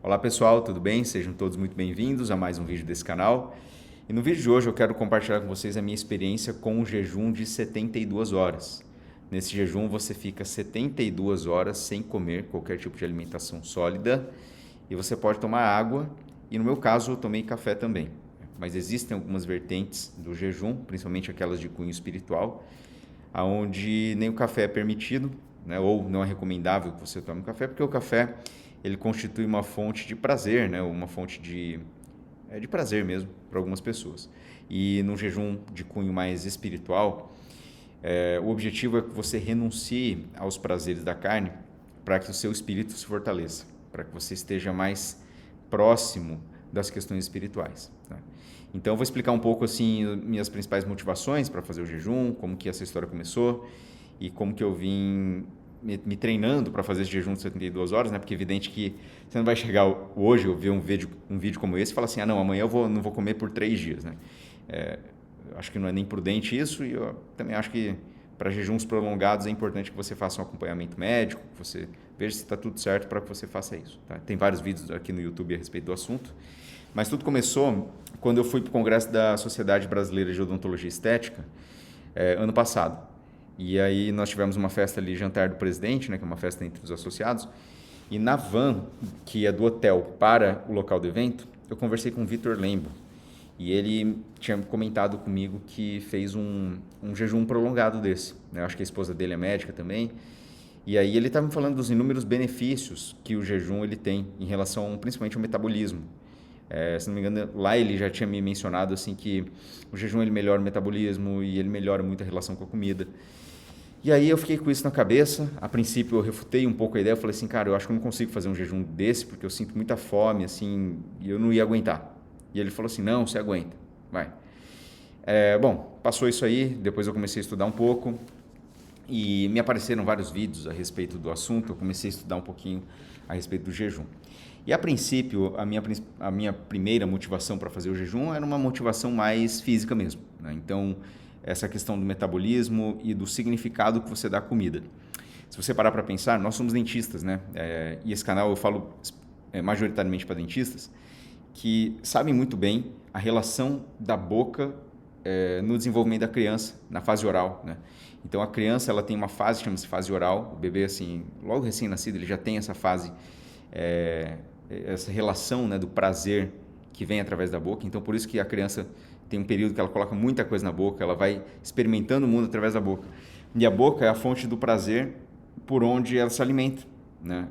Olá pessoal, tudo bem? Sejam todos muito bem-vindos a mais um vídeo desse canal. E no vídeo de hoje eu quero compartilhar com vocês a minha experiência com o jejum de 72 horas. Nesse jejum você fica 72 horas sem comer qualquer tipo de alimentação sólida e você pode tomar água e no meu caso eu tomei café também. Mas existem algumas vertentes do jejum, principalmente aquelas de cunho espiritual, aonde nem o café é permitido, né, ou não é recomendável que você tome café, porque o café ele constitui uma fonte de prazer, né, uma fonte de prazer mesmo para algumas pessoas. E no jejum de cunho mais espiritual, o objetivo é que você renuncie aos prazeres da carne para que o seu espírito se fortaleça, para que você esteja mais próximo das questões espirituais. Tá? Então, eu vou explicar um pouco assim minhas principais motivações para fazer o jejum, como que essa história começou e como que eu vim me treinando para fazer esse jejum de 72 horas, né? Porque é evidente que você não vai chegar hoje ou ver um vídeo como esse e falar assim, não, amanhã não vou comer por 3 dias, né? Acho que não é nem prudente isso e eu também acho que para jejuns prolongados é importante que você faça um acompanhamento médico, que você veja se está tudo certo para que você faça isso. Tá? Tem vários vídeos aqui no YouTube a respeito do assunto, mas tudo começou quando eu fui para o congresso da Sociedade Brasileira de Odontologia Estética, ano passado. E aí nós tivemos uma festa ali, jantar do presidente, né, que é uma festa entre os associados, e na van, que é do hotel para o local do evento, eu conversei com o Vitor Lembo, e ele tinha comentado comigo que fez um jejum prolongado desse, né? Eu acho que a esposa dele é médica também, e aí ele estava me falando dos inúmeros benefícios que o jejum ele tem em relação principalmente ao metabolismo. Se não me engano, lá ele já tinha me mencionado assim que o jejum ele melhora o metabolismo e ele melhora muito a relação com a comida. E aí eu fiquei com isso na cabeça. A princípio eu refutei um pouco a ideia, eu falei assim, cara, eu acho que eu não consigo fazer um jejum desse porque eu sinto muita fome, assim, e eu não ia aguentar. E ele falou assim, não, você aguenta, vai. Bom, passou isso aí, depois eu comecei a estudar um pouco e me apareceram vários vídeos a respeito do assunto, eu comecei a estudar um pouquinho a respeito do jejum. E a princípio, a minha primeira motivação para fazer o jejum era uma motivação mais física mesmo, né? Então, essa questão do metabolismo e do significado que você dá à comida. Se você parar para pensar, nós somos dentistas, né? E esse canal eu falo majoritariamente para dentistas, que sabem muito bem a relação da boca no desenvolvimento da criança, na fase oral, né? Então a criança ela tem uma fase, chama-se fase oral, o bebê assim, logo recém-nascido ele já tem essa fase, essa relação, né, do prazer que vem através da boca, então por isso que a criança tem um período que ela coloca muita coisa na boca, ela vai experimentando o mundo através da boca, e a boca é a fonte do prazer por onde ela se alimenta, né,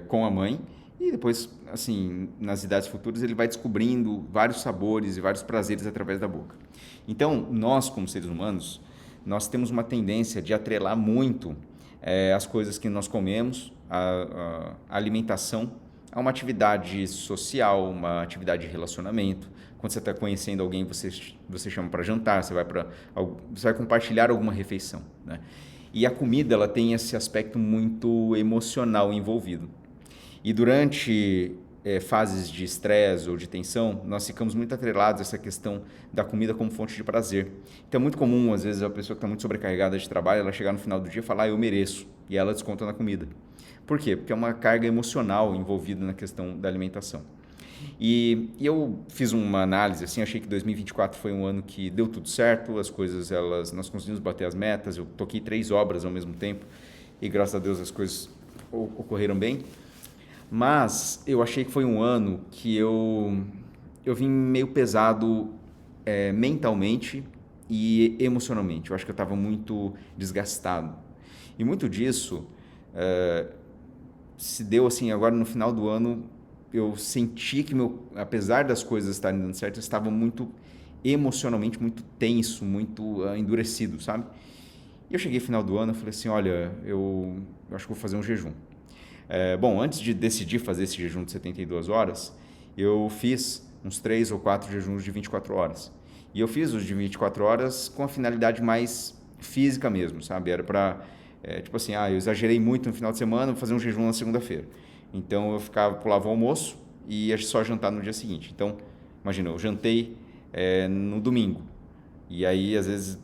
com a mãe, e depois, assim, nas idades futuras, ele vai descobrindo vários sabores e vários prazeres através da boca. Então, nós, como seres humanos, nós temos uma tendência de atrelar muito as coisas que nós comemos, a alimentação, a uma atividade social, uma atividade de relacionamento. Quando você está conhecendo alguém, você chama para jantar, você vai compartilhar alguma refeição, né? E a comida ela tem esse aspecto muito emocional envolvido. E durante fases de estresse ou de tensão, nós ficamos muito atrelados a essa questão da comida como fonte de prazer. Então é muito comum, às vezes, a pessoa que está muito sobrecarregada de trabalho, ela chegar no final do dia e falar, eu mereço, e ela desconta na comida. Por quê? Porque é uma carga emocional envolvida na questão da alimentação. E eu fiz uma análise, assim, achei que 2024 foi um ano que deu tudo certo, as coisas, nós conseguimos bater as metas, eu toquei 3 obras ao mesmo tempo, e graças a Deus as coisas ocorreram bem. Mas eu achei que foi um ano que eu vim meio pesado mentalmente e emocionalmente. Eu acho que eu estava muito desgastado. E muito disso se deu assim, agora no final do ano, eu senti que, apesar das coisas estarem dando certo, eu estava muito emocionalmente muito tenso, muito endurecido, sabe? E eu cheguei no final do ano e falei assim, olha, eu acho que vou fazer um jejum. Bom, antes de decidir fazer esse jejum de 72 horas, eu fiz uns 3 ou 4 jejuns de 24 horas. E eu fiz os de 24 horas com a finalidade mais física mesmo, sabe? Era para, tipo assim, eu exagerei muito no final de semana, vou fazer um jejum na segunda-feira. Então eu pulava o almoço e ia só jantar no dia seguinte. Então, imagina, eu jantei no domingo. E aí, às vezes,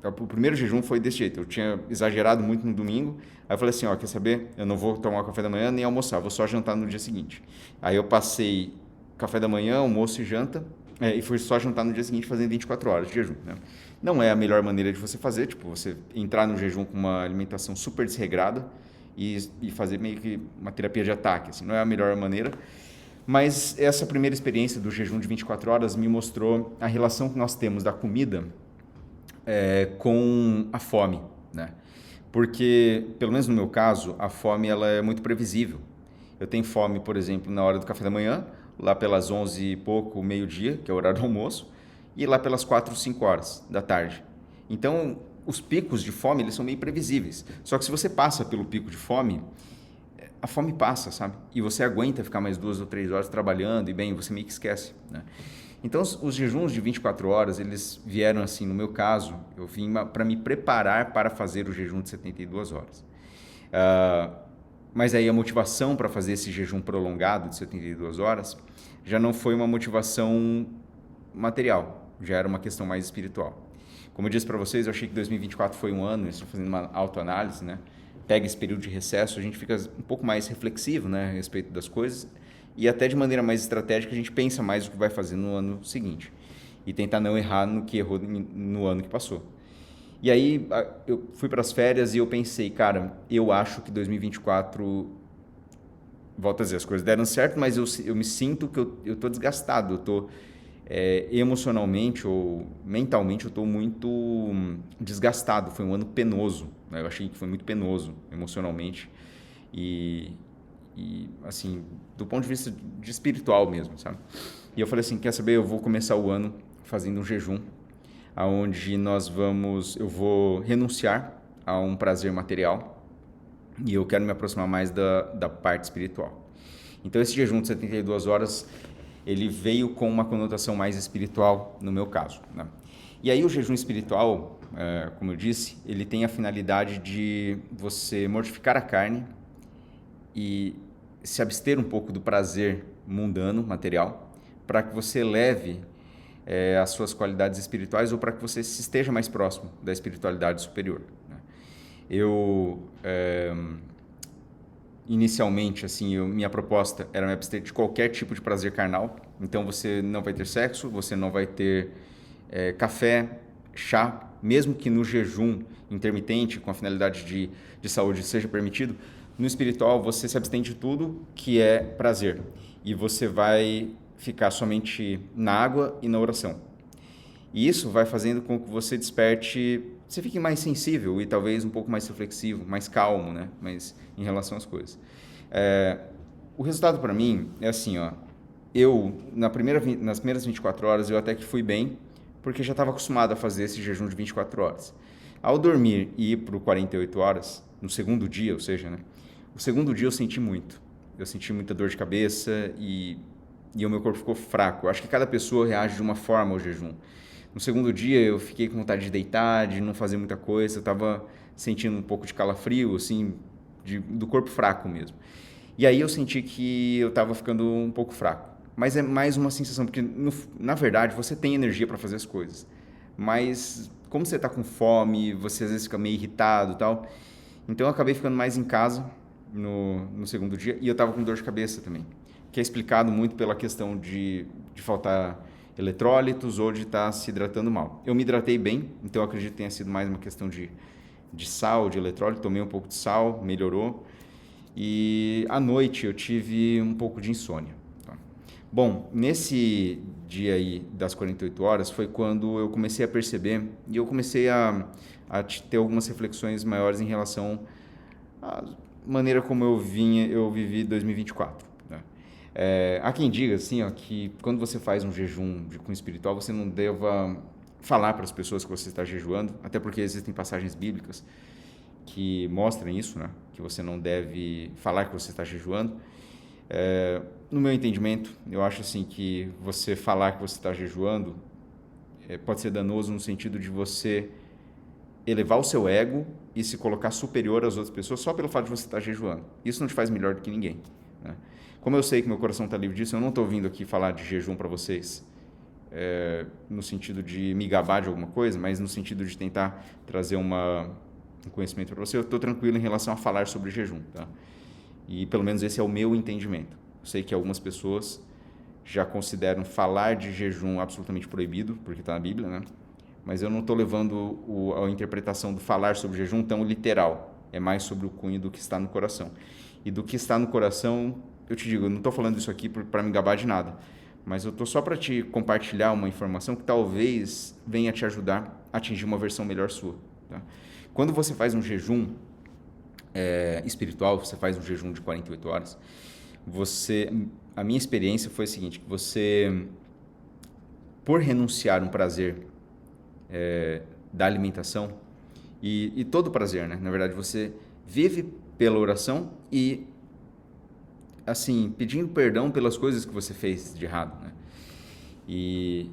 O primeiro jejum foi desse jeito. Eu tinha exagerado muito no domingo. Aí eu falei assim, ó, quer saber? Eu não vou tomar café da manhã nem almoçar, vou só jantar no dia seguinte. Aí eu passei café da manhã, almoço e janta, e fui só jantar no dia seguinte fazendo 24 horas de jejum, né? Não é a melhor maneira de você fazer, tipo, você entrar no jejum com uma alimentação super desregrada e fazer meio que uma terapia de ataque, assim, não é a melhor maneira. Mas essa primeira experiência do jejum de 24 horas me mostrou a relação que nós temos da comida com a fome, né? Porque, pelo menos no meu caso, a fome ela é muito previsível. Eu tenho fome, por exemplo, na hora do café da manhã, lá pelas 11 e pouco, meio-dia, que é o horário do almoço, e lá pelas 4, 5 horas da tarde. Então, os picos de fome, eles são meio previsíveis. Só que se você passa pelo pico de fome, a fome passa, sabe? E você aguenta ficar mais 2 ou 3 horas trabalhando e, bem, você meio que esquece, né? Então, os jejuns de 24 horas, eles vieram assim, no meu caso, eu vim para me preparar para fazer o jejum de 72 horas. Mas aí a motivação para fazer esse jejum prolongado de 72 horas já não foi uma motivação material, já era uma questão mais espiritual. Como eu disse para vocês, eu achei que 2024 foi um ano, estou fazendo uma autoanálise, né? Pega esse período de recesso, a gente fica um pouco mais reflexivo, né, a respeito das coisas e até de maneira mais estratégica a gente pensa mais o que vai fazer no ano seguinte e tentar não errar no que errou no ano que passou. E aí eu fui para as férias e eu pensei, cara, eu acho que 2024, volto a dizer, as coisas deram certo, mas eu me sinto que eu estou desgastado, eu estou emocionalmente ou mentalmente eu estou muito desgastado, foi um ano penoso, né? Eu achei que foi muito penoso emocionalmente e assim, do ponto de vista de espiritual mesmo, sabe? E eu falei assim, quer saber, eu vou começar o ano fazendo um jejum, onde eu vou renunciar a um prazer material e eu quero me aproximar mais da parte espiritual. Então esse jejum de 72 horas, ele veio com uma conotação mais espiritual no meu caso, né? E aí o jejum espiritual, como eu disse, ele tem a finalidade de você mortificar a carne e se abster um pouco do prazer mundano, material, para que você eleve as suas qualidades espirituais ou para que você esteja mais próximo da espiritualidade superior, né? Inicialmente, assim, minha proposta era me abster de qualquer tipo de prazer carnal. Então, você não vai ter sexo, você não vai ter café, chá, mesmo que no jejum intermitente, com a finalidade de saúde, seja permitido. No espiritual, você se abstém de tudo que é prazer. E você vai ficar somente na água e na oração. E isso vai fazendo com que você desperte, você fique mais sensível e talvez um pouco mais reflexivo, mais calmo, né? Mas em relação às coisas. O resultado para mim é assim, ó. Nas primeiras 24 horas, eu até que fui bem, porque já estava acostumado a fazer esse jejum de 24 horas. Ao dormir e ir para o 48 horas, no segundo dia, ou seja, né? O segundo dia eu senti muito. Eu senti muita dor de cabeça e o meu corpo ficou fraco. Eu acho que cada pessoa reage de uma forma ao jejum. No segundo dia eu fiquei com vontade de deitar, de não fazer muita coisa, eu estava sentindo um pouco de calafrio, assim, do corpo fraco mesmo. E aí eu senti que eu estava ficando um pouco fraco. Mas é mais uma sensação, porque na verdade você tem energia para fazer as coisas. Mas como você está com fome, você às vezes fica meio irritado e tal. Então eu acabei ficando mais em casa no segundo dia e eu estava com dor de cabeça também. Que é explicado muito pela questão de faltar eletrólitos ou de estar se hidratando mal. Eu me hidratei bem, então eu acredito que tenha sido mais uma questão de sal, de eletrólito. Tomei um pouco de sal, melhorou. E à noite eu tive um pouco de insônia. Tá? Bom, nesse dia aí das 48 horas foi quando eu comecei a perceber e eu comecei a ter algumas reflexões maiores em relação à maneira como eu vivi 2024. Há quem diga assim, ó, que quando você faz um jejum com espiritual, você não deva falar para as pessoas que você está jejuando, até porque existem passagens bíblicas que mostram isso, né? Que você não deve falar que você está jejuando. No meu entendimento, eu acho assim que você falar que você está jejuando pode ser danoso no sentido de você elevar o seu ego e se colocar superior às outras pessoas só pelo fato de você estar jejuando. Isso não te faz melhor do que ninguém, né? Como eu sei que meu coração está livre disso, eu não estou vindo aqui falar de jejum para vocês no sentido de me gabar de alguma coisa, mas no sentido de tentar trazer um conhecimento para você. Eu estou tranquilo em relação a falar sobre jejum, tá? E pelo menos esse é o meu entendimento. Eu sei que algumas pessoas já consideram falar de jejum absolutamente proibido, porque está na Bíblia, né? Mas eu não estou levando a interpretação do falar sobre jejum tão literal. É mais sobre o cunho do que está no coração. E do que está no coração, eu te digo, eu não estou falando isso aqui para me gabar de nada, mas eu estou só para te compartilhar uma informação que talvez venha te ajudar a atingir uma versão melhor sua. Tá? Quando você faz um jejum espiritual, você faz um jejum de 48 horas, a minha experiência foi a seguinte, você, por renunciar um prazer da alimentação, e todo prazer, né? Na verdade, você vive pela oração e, assim, pedindo perdão pelas coisas que você fez de errado, né? E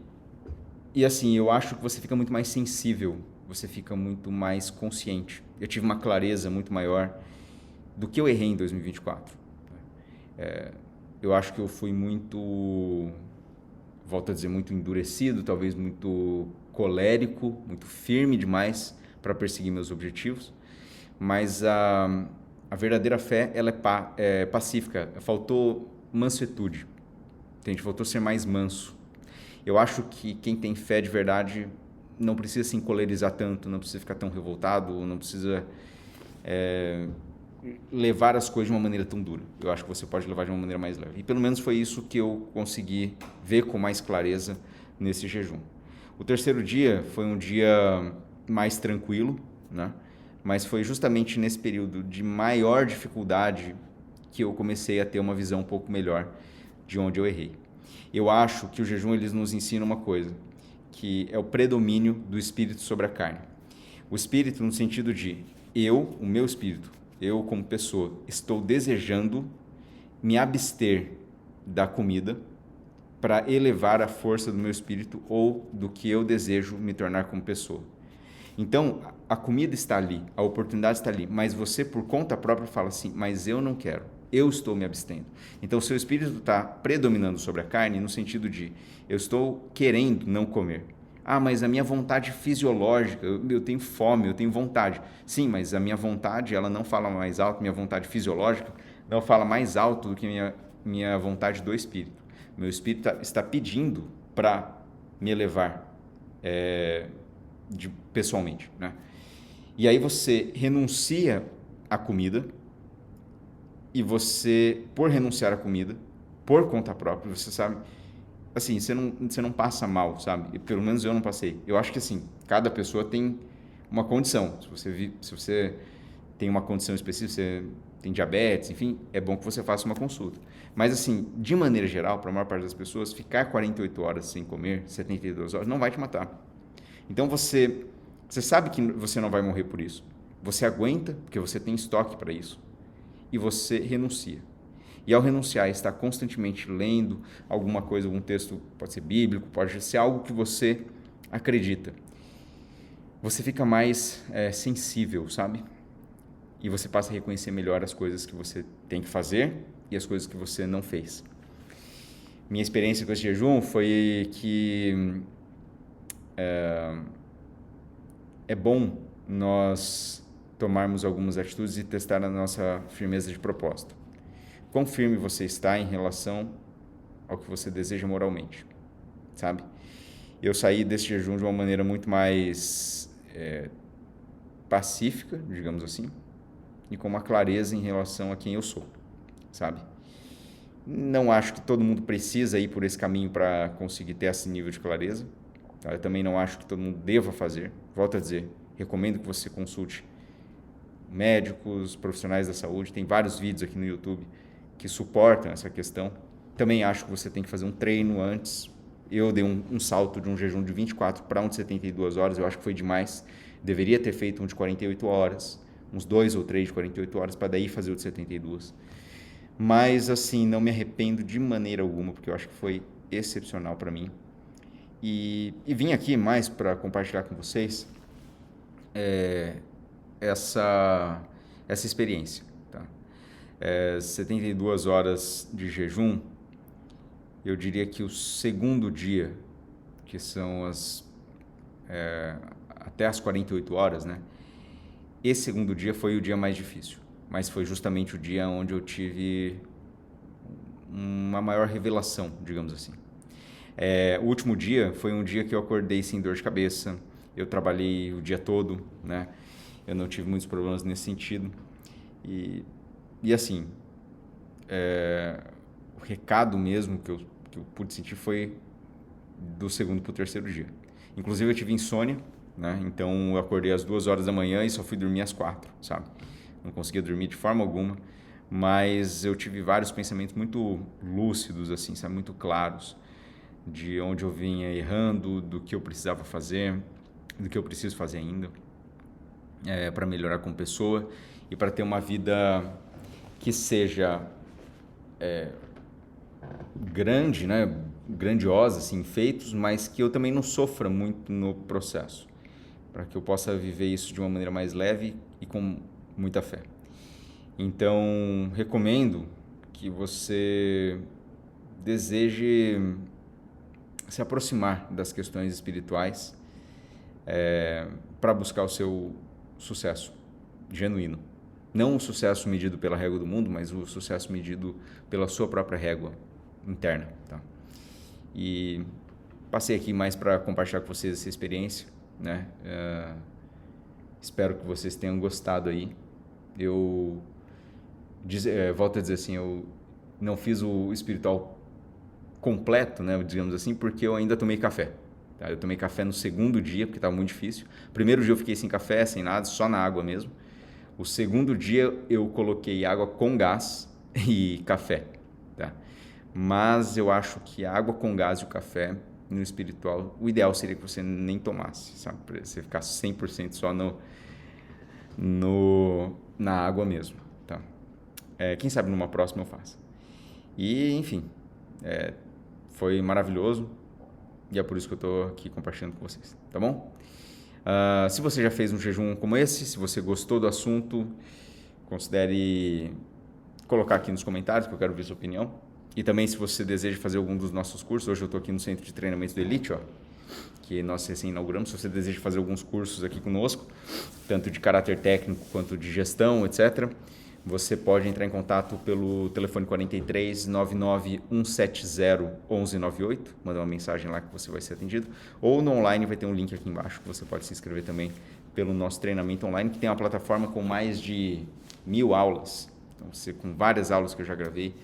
assim, eu acho que você fica muito mais sensível, você fica muito mais consciente. Eu tive uma clareza muito maior do que eu errei em 2024. Eu acho que eu fui muito, volto a dizer, muito endurecido, talvez muito colérico, muito firme demais para perseguir meus objetivos, mas a verdadeira fé, ela é pacífica. Faltou mansuetude, entende? Faltou ser mais manso. Eu acho que quem tem fé de verdade não precisa se encolerizar tanto, não precisa ficar tão revoltado, não precisa levar as coisas de uma maneira tão dura. Eu acho que você pode levar de uma maneira mais leve. E pelo menos foi isso que eu consegui ver com mais clareza nesse jejum. O terceiro dia foi um dia mais tranquilo, né? Mas foi justamente nesse período de maior dificuldade que eu comecei a ter uma visão um pouco melhor de onde eu errei. Eu acho que o jejum eles nos ensina uma coisa, que é o predomínio do espírito sobre a carne. O espírito no sentido de o meu espírito, eu como pessoa, estou desejando me abster da comida para elevar a força do meu espírito ou do que eu desejo me tornar como pessoa. Então, a comida está ali, a oportunidade está ali, mas você por conta própria fala assim, mas eu não quero, eu estou me abstendo. Então, o seu espírito está predominando sobre a carne no sentido de, eu estou querendo não comer. Ah, mas a minha vontade fisiológica, eu tenho fome, eu tenho vontade. Sim, mas a minha vontade, ela não fala mais alto, minha vontade fisiológica não fala mais alto do que minha vontade do espírito. Meu espírito está pedindo para me elevar pessoalmente, né? E aí você renuncia à comida e você, por renunciar à comida, por conta própria, você sabe, assim, você não passa mal, sabe? Pelo menos eu não passei. Eu acho que, assim, cada pessoa tem uma condição. Se você tem uma condição específica, você tem diabetes, enfim, é bom que você faça uma consulta. Mas, assim, de maneira geral, para a maior parte das pessoas, ficar 48 horas sem comer, 72 horas, não vai te matar. Então, você sabe que você não vai morrer por isso. Você aguenta, porque você tem estoque para isso. E você renuncia. E ao renunciar, está constantemente lendo alguma coisa, algum texto, pode ser bíblico, pode ser algo que você acredita. Você fica mais sensível, sabe? E você passa a reconhecer melhor as coisas que você tem que fazer e as coisas que você não fez. Minha experiência com esse jejum foi que é bom nós tomarmos algumas atitudes e testar a nossa firmeza de propósito. Quão firme você está em relação ao que você deseja moralmente, sabe? Eu saí desse jejum de uma maneira muito mais pacífica, digamos assim, e com uma clareza em relação a quem eu sou, sabe? Não acho que todo mundo precisa ir por esse caminho para conseguir ter esse nível de clareza. Tá? Eu também não acho que todo mundo deva fazer. Volto a dizer, recomendo que você consulte médicos, profissionais da saúde. Tem vários vídeos aqui no YouTube que suportam essa questão. Também acho que você tem que fazer um treino antes. Eu dei um salto de um jejum de 24 para um de 72 horas. Eu acho que foi demais. Deveria ter feito um de 48 horas, uns 2 ou 3 de 48 horas, para daí fazer o de 72. Mas, assim, não me arrependo de maneira alguma, porque eu acho que foi excepcional para mim. E vim aqui mais para compartilhar com vocês essa experiência. Tá? 72 horas de jejum, eu diria que o segundo dia que são até as 48 horas, né? Esse segundo dia foi o dia mais difícil, mas foi justamente o dia onde eu tive uma maior revelação, digamos assim. O último dia foi um dia que eu acordei sem dor de cabeça, eu trabalhei o dia todo, né? Eu não tive muitos problemas nesse sentido. E assim, o recado mesmo que eu pude sentir foi do segundo para o terceiro dia. Inclusive eu tive insônia, né? Então eu acordei às 2 horas da manhã e só fui dormir às 4, sabe? Não conseguia dormir de forma alguma, mas eu tive vários pensamentos muito lúcidos, assim, sabe? Muito claros, de onde eu vinha errando, do que eu precisava fazer, do que eu preciso fazer ainda, para melhorar como pessoa e para ter uma vida que seja grande, né? Grandiosa, assim, feitos, mas que eu também não sofra muito no processo, para que eu possa viver isso de uma maneira mais leve e com muita fé. Então, recomendo que você deseje se aproximar das questões espirituais para buscar o seu sucesso genuíno. Não o sucesso medido pela régua do mundo, mas o sucesso medido pela sua própria régua interna. Tá? E passei aqui mais para compartilhar com vocês essa experiência, né? Espero que vocês tenham gostado aí. Eu volto a dizer assim, eu não fiz o espiritual completo, né, digamos assim, porque eu ainda tomei café. Tá? Eu tomei café no segundo dia, porque estava muito difícil. Primeiro dia eu fiquei sem café, sem nada, só na água mesmo. O segundo dia eu coloquei água com gás e café. Tá? Mas eu acho que a água com gás e o café no espiritual, o ideal seria que você nem tomasse, sabe? Pra você ficar 100% só na água mesmo. Tá? Quem sabe numa próxima eu faço. E, enfim, foi maravilhoso e é por isso que eu estou aqui compartilhando com vocês, tá bom? Se você já fez um jejum como esse, se você gostou do assunto, considere colocar aqui nos comentários, que eu quero ver sua opinião. E também, se você deseja fazer algum dos nossos cursos, hoje eu estou aqui no Centro de Treinamento do Elite, que nós recém-inauguramos. Se você deseja fazer alguns cursos aqui conosco, tanto de caráter técnico quanto de gestão, etc., você pode entrar em contato pelo telefone 43 99 170 1198, mandar uma mensagem lá que você vai ser atendido, ou no online vai ter um link aqui embaixo que você pode se inscrever também pelo nosso treinamento online, que tem uma plataforma com mais de 1000 aulas, então você com várias aulas que eu já gravei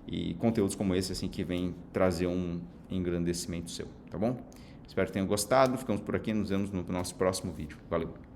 e conteúdos como esse assim que vem trazer um engrandecimento seu, tá bom? Espero que tenham gostado, ficamos por aqui, nos vemos no nosso próximo vídeo. Valeu!